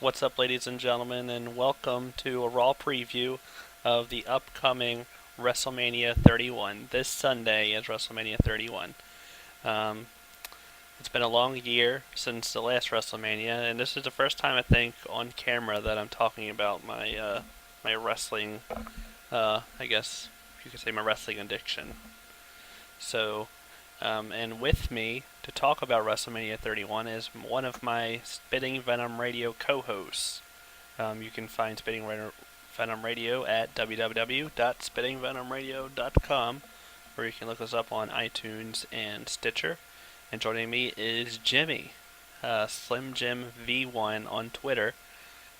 What's up, ladies and gentlemen, and welcome to a Raw preview of the upcoming WrestleMania 31. This Sunday is WrestleMania 31. Um, it's been a long year since the last WrestleMania, and this is the first time I think on camera that I'm talking about my wrestling. I guess you could say my wrestling addiction. So, and with me to talk about WrestleMania 31 is one of my Spitting Venom Radio co-hosts. You can find Spitting Venom Radio at www.spittingvenomradio.com, or you can look us up on iTunes and Stitcher. And joining me is Jimmy, Slim Jim V1 on Twitter,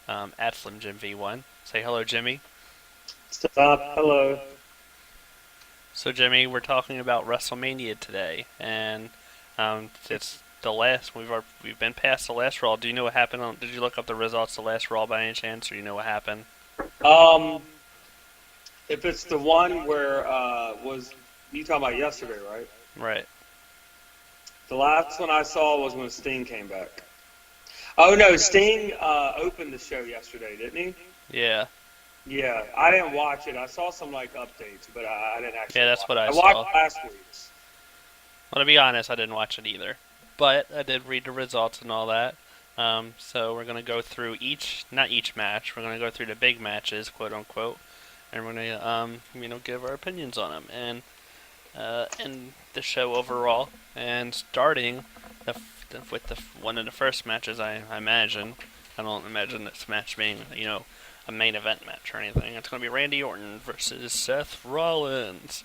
at Slim Jim V1. Say hello, Jimmy. Stop. Hello. So, Jimmy, we're talking about WrestleMania today, and it's the last. We've been past the last Raw. Do you know what happened? Did you look up the results of the last Raw by any chance, or you know what happened? If it's the one where was you talking about yesterday, right? Right. The last one I saw was when Sting came back. Oh no, Sting opened the show yesterday, didn't he? Yeah. Yeah, I didn't watch it. I saw some updates, but I didn't actually. Yeah, that's what I saw. I watched last week's. Well, to be honest, I didn't watch it either, but I did read the results and all that. So we're gonna go through not each match. We're gonna go through the big matches, quote unquote, and we're gonna give our opinions on them and the show overall. And starting with one of the first matches, I imagine. I don't imagine this match being a main event match or anything. It's going to be Randy Orton versus Seth Rollins.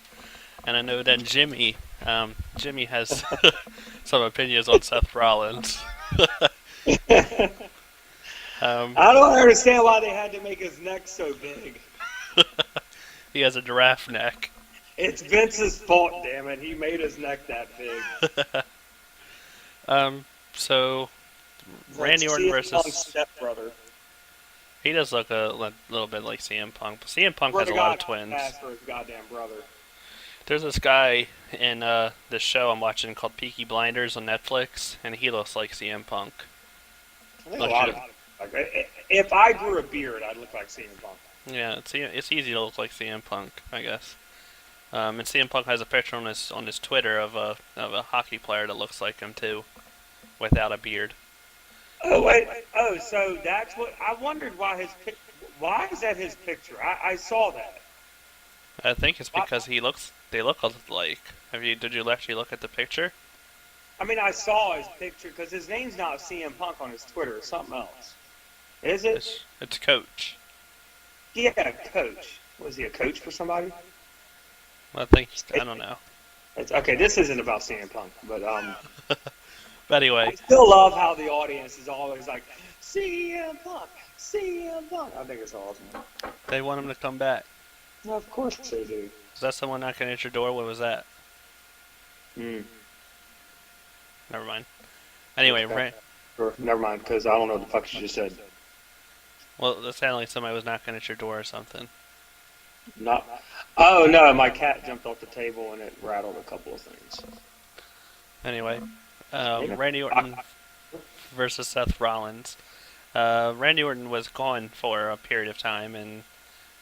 And I know that Jimmy has some opinions on Seth Rollins. I don't understand why they had to make his neck so big. He has a giraffe neck. It's Vince's fault, damn it. He made his neck that big. So Randy Orton versus stepbrother. He does look a little bit like CM Punk. But CM Punk has a lot of twins. For his goddamn brother. There's this guy in this show I'm watching called Peaky Blinders on Netflix, and he looks like CM Punk. If I grew a beard, I'd look like CM Punk. Yeah, it's easy to look like CM Punk, I guess. And CM Punk has a picture on his Twitter of a hockey player that looks like him too, without a beard. Oh wait! Oh, so that's what I wondered. Why is that his picture? I saw that. I think it's because they look alike. Did you actually look at the picture? I mean, I saw his picture because his name's not CM Punk on his Twitter. It's something else. Is it? It's Coach. Yeah, Coach. Was he a coach for somebody? I don't know. Okay, this isn't about CM Punk, but But anyway. I still love how the audience is always like, CM Punk, CM Punk. I think it's awesome. They want him to come back. No, of course they do. Is that someone knocking at your door? What was that? Never mind. Anyway, okay. Never mind, because I don't know what the fuck you just said. Well, it sounded like somebody was knocking at your door or something. Oh, no, my cat jumped off the table and it rattled a couple of things. Anyway. Randy Orton versus Seth Rollins. Randy Orton was gone for a period of time, and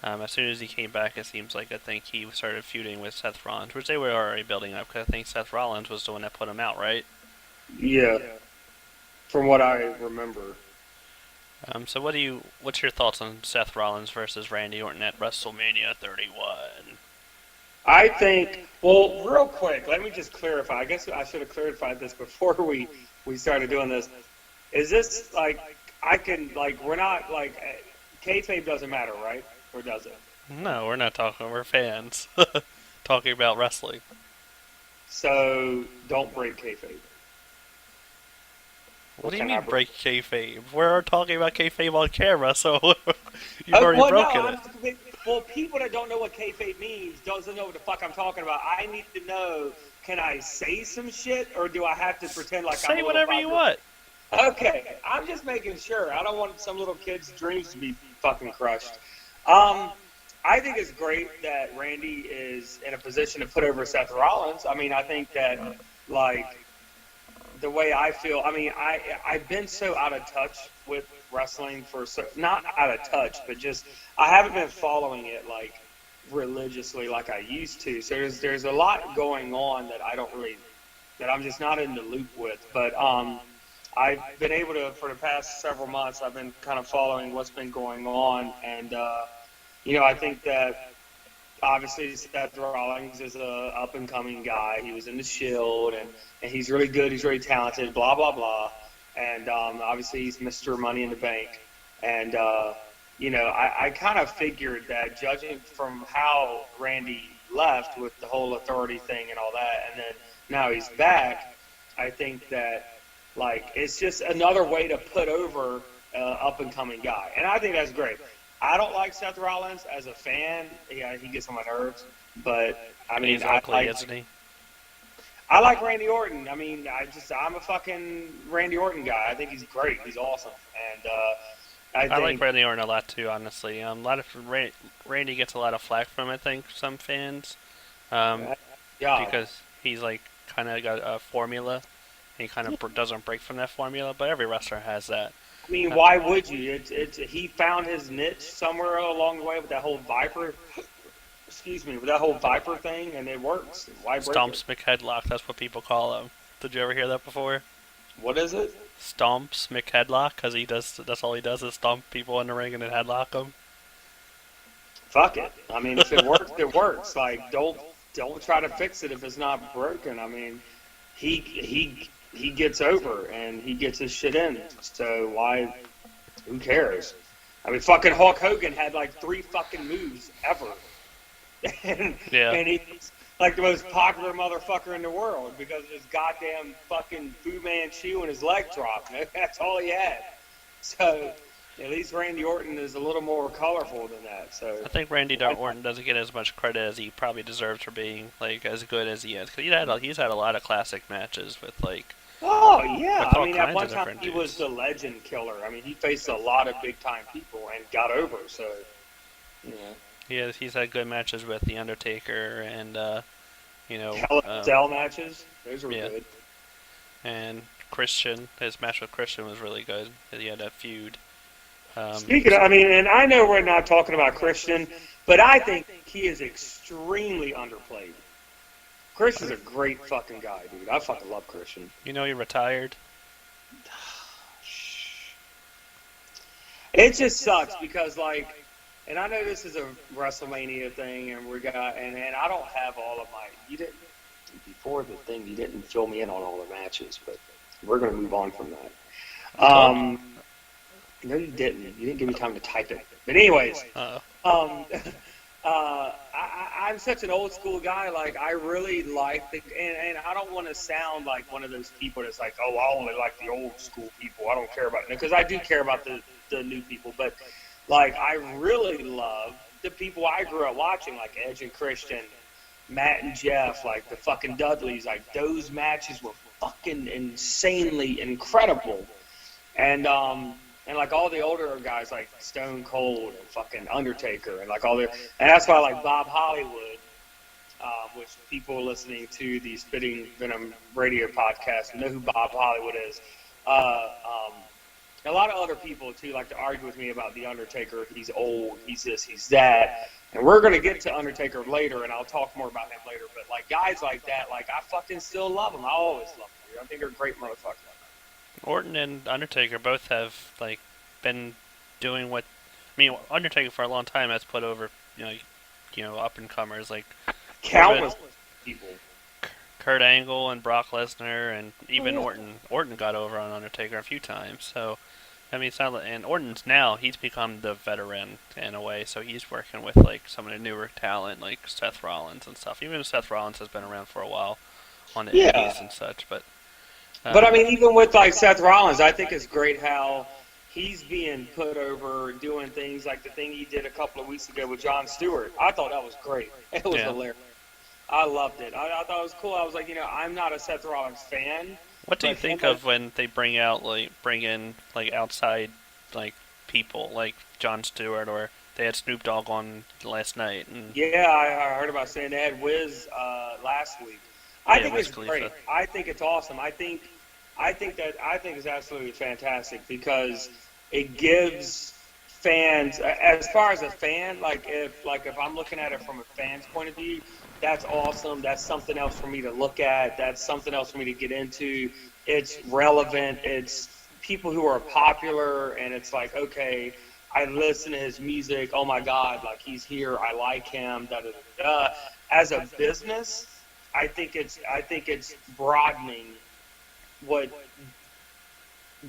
as soon as he came back, it seems like I think he started feuding with Seth Rollins, which they were already building up, because I think Seth Rollins was the one that put him out, right? Yeah, from what I remember. So what's your thoughts on Seth Rollins versus Randy Orton at WrestleMania 31? I think, well, real quick, let me just clarify. I guess I should have clarified this before we started doing this. Is this, we're not, kayfabe doesn't matter, right? Or does it? No, we're not talking. We're fans. Talking about wrestling. So, don't break kayfabe. What do you mean break kayfabe? We're talking about kayfabe on camera, so you've already broken it. Well, people that don't know what kayfabe means doesn't know what the fuck I'm talking about. I need to know, can I say some shit, or do I have to pretend like I'm Say whatever you want. Okay, I'm just making sure. I don't want some little kid's dreams to be fucking crushed. I think it's great that Randy is in a position to put over Seth Rollins. I mean, I think that, the way I feel, I've been so out of touch with wrestling not out of touch, but just I haven't been following it like religiously like I used to. So there's a lot going on that that I'm just not in the loop with. But I've been able to, for the past several months, I've been kind of following what's been going on, and I think that obviously Seth Rollins is a up and coming guy. He was in the Shield, and he's really good. He's really talented. Blah blah blah. And obviously he's Mr. Money in the Bank. And I kind of figured that, judging from how Randy left with the whole authority thing and all that, and then now he's back, I think that it's just another way to put over up and coming guy, and I think that's great. I don't like Seth Rollins as a fan. Yeah, he gets on my nerves, but I mean, he's ugly, isn't he? I like Randy Orton. I mean, I'm a fucking Randy Orton guy. I think he's great. He's awesome, and I like Randy Orton a lot too. Honestly, a lot of Randy gets a lot of flack from, I think, some fans, because he's kind of got a formula. He kind of doesn't break from that formula, but every wrestler has that. I mean, why would you? He found his niche somewhere along the way with that whole Viper. Excuse me, with that whole Viper thing, and it works. Why break Stomps McHeadlock, that's what people call him. Did you ever hear that before? What is it? Stomps McHeadlock, because that's all he does is stomp people in the ring and then headlock them. Fuck it. I mean, if it works, it works. Don't try to fix it if it's not broken. I mean, he gets over and he gets his shit in. So why? Who cares? I mean, fucking Hulk Hogan had 3 fucking moves ever. And he's the most popular motherfucker in the world because of his goddamn fucking Fu Manchu and his leg drop. That's all he had. So at least Randy Orton is a little more colorful than that. So I think Randy Orton doesn't get as much credit as he probably deserves for being as good as he is. Because he's had a lot of classic matches with Oh yeah, I mean at one time he was the legend killer. I mean he faced a lot of big time people and got over. So yeah, he's had good matches with The Undertaker and Hell in a Cell matches. Those were good. And Christian, his match with Christian was really good. He had a feud. Speaking of, and I know we're not talking about Christian, but I think he is extremely underplayed. Christian's a great fucking guy, dude. I fucking love Christian. You know he retired? It just sucks because, and I know this is a WrestleMania thing, and and I don't have all of before the thing, you didn't fill me in on all the matches, but we're going to move on from that. No, you didn't. You didn't give me time to type it. But anyways, I'm such an old school guy. I really like and I don't want to sound like one of those people that's oh, I only like the old school people. I don't care about it. Because I do care about the new people. But, I really love the people I grew up watching, like Edge and Christian, Matt and Jeff, the fucking Dudleys. Those matches were fucking insanely incredible. And all the older guys like Stone Cold and fucking Undertaker and and that's why I like Bob Hollywood, which people listening to the Spitting Venom Radio podcast know who Bob Hollywood is. A lot of other people too like to argue with me about the Undertaker. He's old, he's this, he's that, and we're gonna get to Undertaker later, and I'll talk more about him later. But guys like that, I fucking still love them. I always love them. I think they're great motherfuckers. Orton and Undertaker both have been doing what Undertaker for a long time has put over up and comers countless people. Kurt Angle and Brock Lesnar and even Orton. Orton got over on Undertaker a few times. So it's not and Orton's now he's become the veteran in a way. So he's working with some of the newer talent like Seth Rollins and stuff. Even Seth Rollins has been around for a while on the indies and such, but. But even with Seth Rollins, I think it's great how he's being put over doing things like the thing he did a couple of weeks ago with Jon Stewart. I thought that was great. It was hilarious. I loved it. I thought it was cool. I was I'm not a Seth Rollins fan. What do you think of when they bring in outside people like Jon Stewart, or they had Snoop Dogg on last night? And yeah, I heard about saying they had Wiz last week. I think it's great. I think it's awesome. I think it's absolutely fantastic because it gives fans, as far as a fan, if I'm looking at it from a fan's point of view, that's awesome. That's something else for me to look at. That's something else for me to get into. It's relevant. It's people who are popular, and it's like, okay, I listen to his music. Oh my God, like he's here. I like him. Da da da da. As a business, I think it's broadening what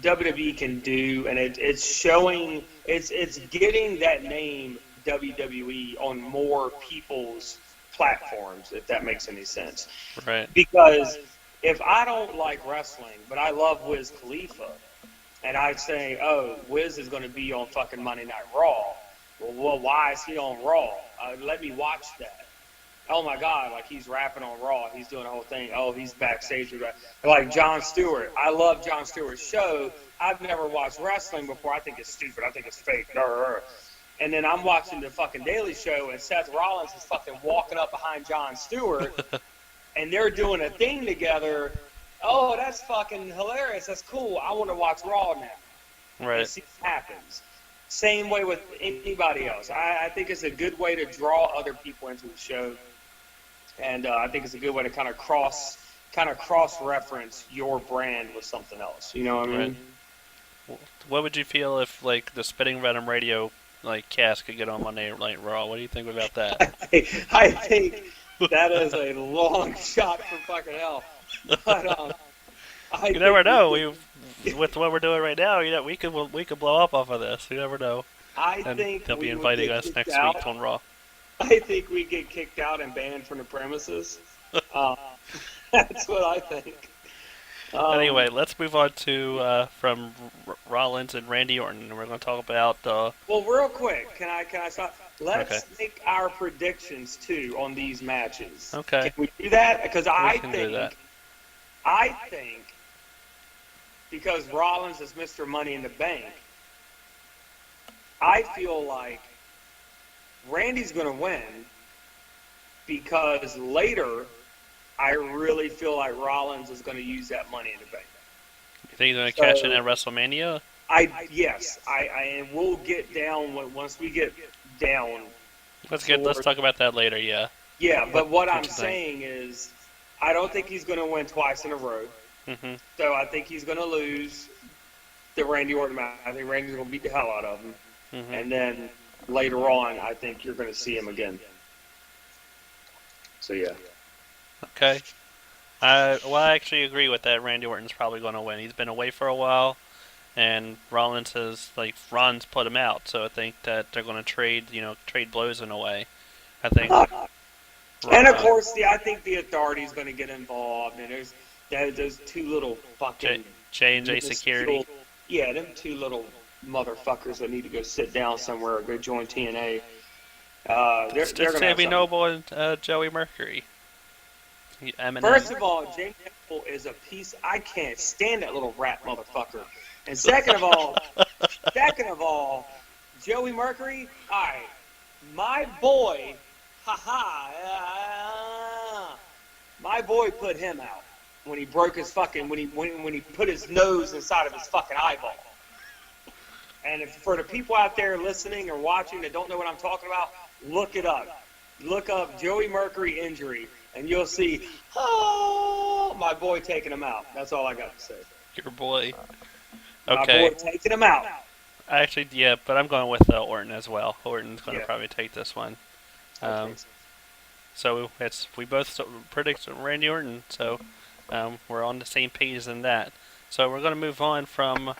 WWE can do, and it's showing, it's getting that name WWE on more people's platforms, if that makes any sense. Right. Because if I don't like wrestling, but I love Wiz Khalifa, and I say, oh, Wiz is going to be on fucking Monday Night Raw. Well, why is he on Raw? Let me watch that. Oh my God, like he's rapping on Raw, he's doing the whole thing. Oh, he's backstage. Like Jon Stewart. I love Jon Stewart's show. I've never watched wrestling before. I think it's stupid. I think it's fake. And then I'm watching the fucking Daily Show, and Seth Rollins is fucking walking up behind Jon Stewart, and they're doing a thing together. Oh, that's fucking hilarious. That's cool. I want to watch Raw now. Right. And see what happens. Same way with anybody else. I think it's a good way to draw other people into the show. And I think it's a good way to kind of cross-reference your brand with something else. You know what I mean? Right. What would you feel if, like, the Spitting Venom Radio, like, cast could get on Monday Night Raw? What do you think about that? I think that is a long shot from fucking hell. But you never know. With what we're doing right now, we could blow up off of this. You never know. I think they'll be inviting us next week on Raw. I think we get kicked out and banned from the premises. That's what I think. Anyway, let's move on to from Rollins and Randy Orton. We're going to talk about. Well, real quick, can I stop? Let's make our predictions too on these matches. Okay. Can we do that? Because I think because Rollins is Mr. Money in the Bank, I feel like Randy's going to win because later I really feel like Rollins is going to use that Money in the Bank. You think he's going to cash in at WrestleMania? Yes. And we'll get down once we get down. Let's talk about that later. Yeah. Yeah, but what I'm saying is, I don't think he's going to win twice in a row. Mm-hmm. So I think he's going to lose the Randy Orton match. I think Randy's going to beat the hell out of him, and then later on, I think you're going to see him again. So, yeah. Okay. I actually agree with that. Randy Orton's probably going to win. He's been away for a while, and Rollins Ron's put him out. So I think that they're going to trade blows in a way. I think. And, of course, I think the Authority's going to get involved, and there's those two little fucking... J&J Security. Them two little motherfuckers that need to go sit down somewhere or go join TNA. They're Sammy Noble and Joey Mercury. First of all, Jay Noble is a piece. I can't stand that little rat motherfucker. And second of all, Joey Mercury. All right, my boy. My boy put him out when he broke his fucking when he put his nose inside of his fucking eyeball. And for the people out there listening or watching that don't know what I'm talking about, look it up. Look up Joey Mercury injury, and you'll see, my boy taking him out. That's all I got to say. Your boy. Okay. My boy taking him out. Actually, yeah, but I'm going with Orton as well. Orton's going to probably take this one. So we both predict Randy Orton, so we're on the same page in that. So we're going to move on from